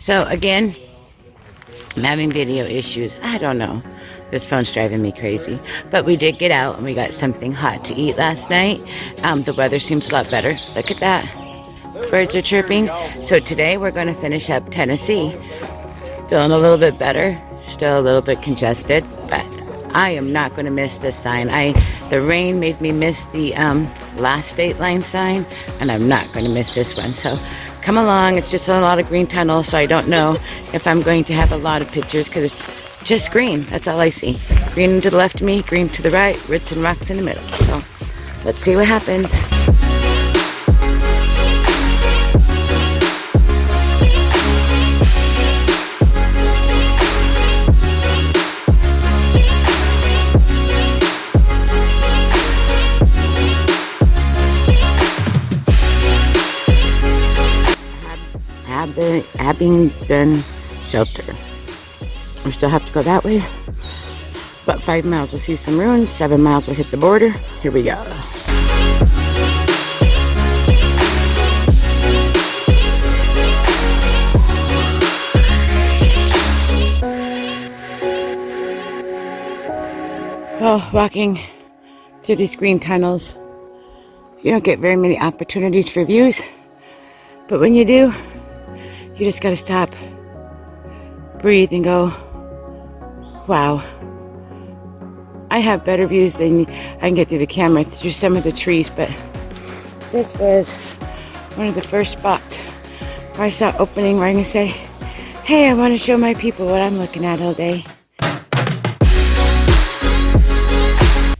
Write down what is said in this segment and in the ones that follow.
So again, I'm having video issues. I don't know. This phone's driving me crazy. But we did get out and we got something hot to eat last night. The weather seems a lot better. Look at that. Birds are chirping. So today we're going to finish up Tennessee. Feeling a little bit better. Still a little bit congested. But I am not going to miss this sign. The rain made me miss the last state line sign. And I'm not going to miss this one. So come along. It's just a lot of green tunnels. So I don't know if I'm going to have a lot of pictures because it's just green. That's all I see. Green to the left of me, green to the right, roots and rocks in the middle. So let's see what happens. Abingdon Shelter. We still have to go that way. About 5 miles we'll see some ruins. 7 miles we'll hit the border. Here we go. Oh, walking through these green tunnels, you don't get very many opportunities for views, but when you do, you just gotta stop, breathe, and go, wow. I have better views than I can get through the camera through some of the trees, but this was one of the first spots where I saw opening where I can say, hey, I want to show my people what I'm looking at all day.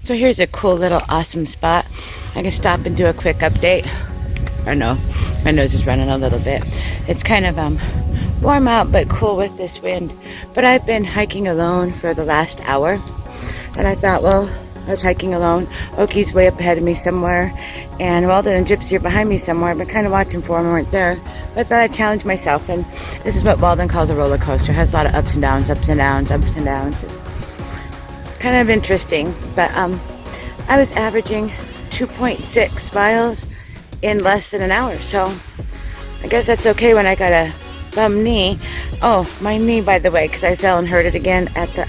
So here's a cool little awesome spot. I can stop and do a quick update. Or no, my nose is running a little bit. It's kind of warm out but cool with this wind. But I've been hiking alone for the last hour. And I thought, well, I was hiking alone. Oki's way up ahead of me somewhere. And Walden and Gypsy are behind me somewhere. I've been kind of watching for them, weren't there. But I thought I'd challenge myself. And this is what Walden calls a roller coaster. It has a lot of ups and downs, ups and downs, ups and downs. It's kind of interesting. But I was averaging 2.6 miles in less than an hour, so I guess that's okay when I got a bum knee. Oh, my knee, by the way, because I fell and hurt it again at the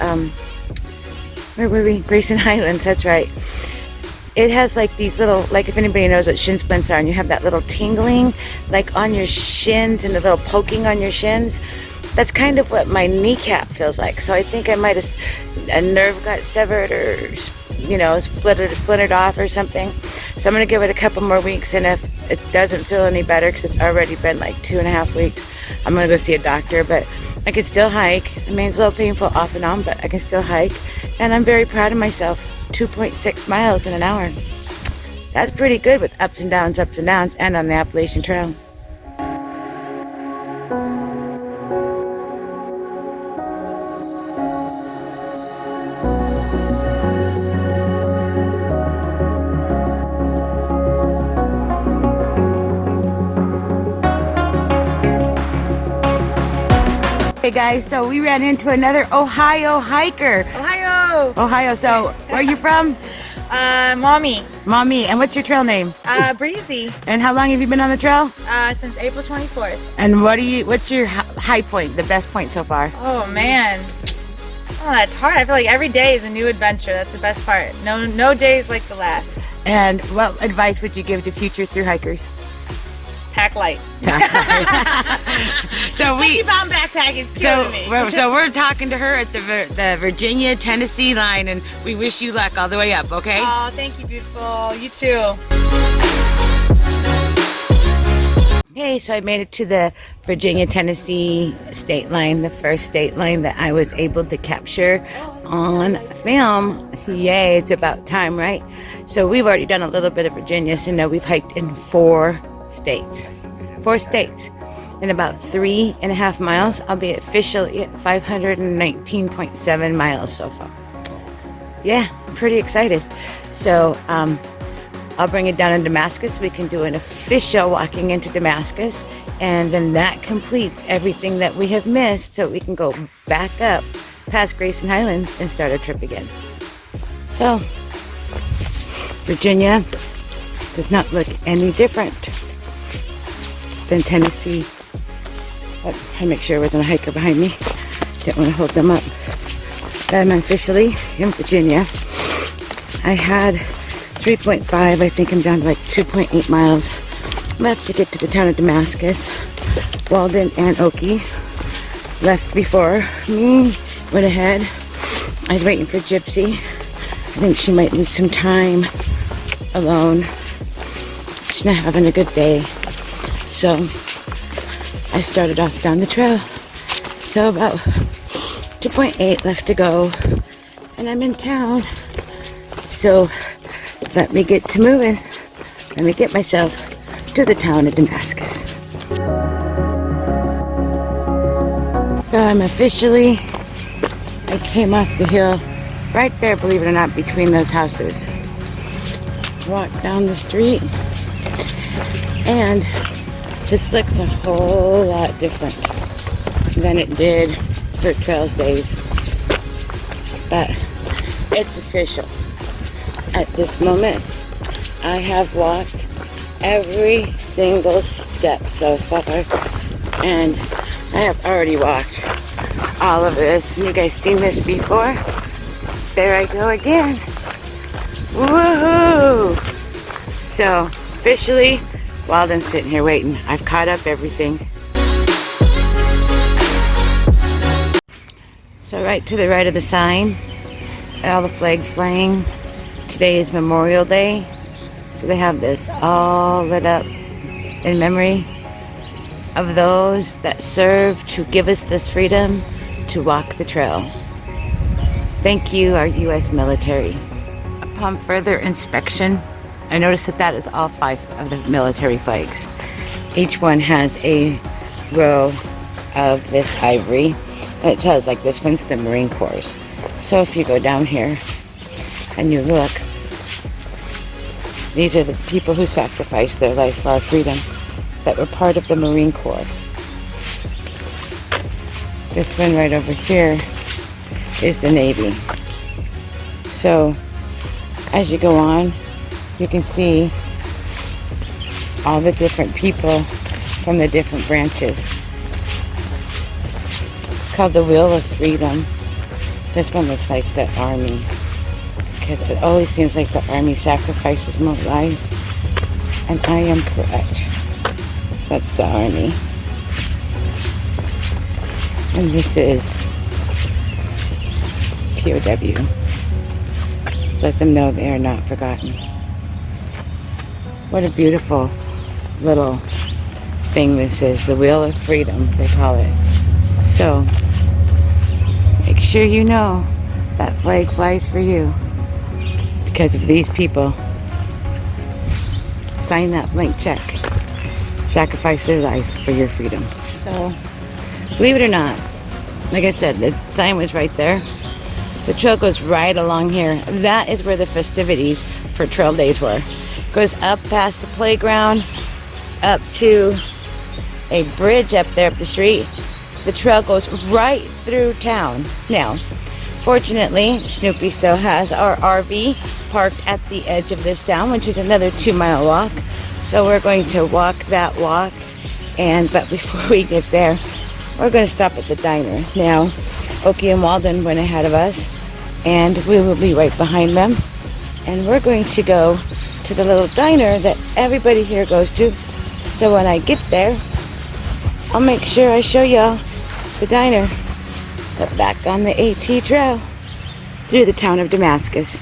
where were we? Grayson Highlands. That's right. It has like these little, like if anybody knows what shin splints are, and you have that little tingling like on your shins and a little poking on your shins. That's kind of what my kneecap feels like. So I think I might have, a nerve got severed or, you know, splintered off or something. So I'm going to give it a couple more weeks, and if it doesn't feel any better, because it's already been like 2.5 weeks, I'm going to go see a doctor. But I can still hike. I mean, it's a little painful off and on, but I can still hike. And I'm very proud of myself. 2.6 miles in an hour. That's pretty good with ups and downs, and on the Appalachian Trail. Hey guys, so we ran into another Ohio hiker. Ohio, so where are you from? Mommy. Mommy, and what's your trail name? Breezy. And how long have you been on the trail? Since April 24th. And what's your high point, the best point so far? Oh man. Oh, that's hard. I feel like every day is a new adventure. That's the best part. No days like the last. And what advice would you give to future thru hikers? Pack light. So we 50-pound backpack is killing me. So we're talking to her at the Virginia Tennessee line, and we wish you luck all the way up. Okay. Oh, thank you, beautiful. You too. Okay, so I made it to the Virginia Tennessee state line, the first state line that I was able to capture on film. Yay! It's about time, right? So we've already done a little bit of Virginia, so now we've hiked in 4 states in about 3.5 miles. I'll be officially at 519.7 miles so far. Yeah, I'm pretty excited. So I'll bring it down in Damascus. We can do an official walking into Damascus, and then that completes everything that we have missed, so we can go back up past Grayson Highlands and start our trip again. So Virginia does not look any different than Tennessee. But I make sure there wasn't a hiker behind me. Didn't want to hold them up. But I'm officially in Virginia. I had 3.5. I think I'm down to like 2.8 miles left to get to the town of Damascus. Walden and Oki left before me, went ahead. I was waiting for Gypsy. I think she might need some time alone. She's not having a good day. So I started off down the trail. So about 2.8 left to go. And I'm in town. So let me get to moving. Let me get myself to the town of Damascus. So I'm officially, I came off the hill right there, believe it or not, between those houses. Walked down the street, and this looks a whole lot different than it did for Trails Days. But it's official. At this moment, I have walked every single step so far, and I have already walked all of this. You guys seen this before? There I go again. Woohoo! So officially, while I'm sitting here waiting, I've caught up everything. So right to the right of the sign, all the flags flying. Today is Memorial Day. So they have this all lit up in memory of those that served to give us this freedom to walk the trail. Thank you, our U.S. military. Upon further inspection, I noticed that that is all 5 of the military flags. Each one has a row of this ivory. And it says, like, this one's the Marine Corps. So if you go down here and you look, these are the people who sacrificed their life for our freedom, that were part of the Marine Corps. This one right over here is the Navy. So as you go on, you can see all the different people from the different branches. It's called the Wheel of Freedom. This one looks like the Army, because it always seems like the Army sacrifices more lives, and I am correct. That's the Army. And this is POW. Let them know they are not forgotten. What a beautiful little thing this is. The Wheel of Freedom, they call it. So, make sure you know that flag flies for you because of these people. Sign that blank check. Sacrifice their life for your freedom. So, believe it or not, like I said, the sign was right there. The trail goes right along here. That is where the festivities for Trail Days were. Goes up past the playground, up to a bridge up there up the street. The trail goes right through town. Now, fortunately, Snoopy still has our RV parked at the edge of this town, which is another 2-mile walk. So we're going to walk that walk. But before we get there, we're going to stop at the diner. Now, Oki and Walden went ahead of us, and we will be right behind them. And we're going to go to the little diner that everybody here goes to. So when I get there, I'll make sure I show y'all the diner. But back on the AT trail through the town of Damascus.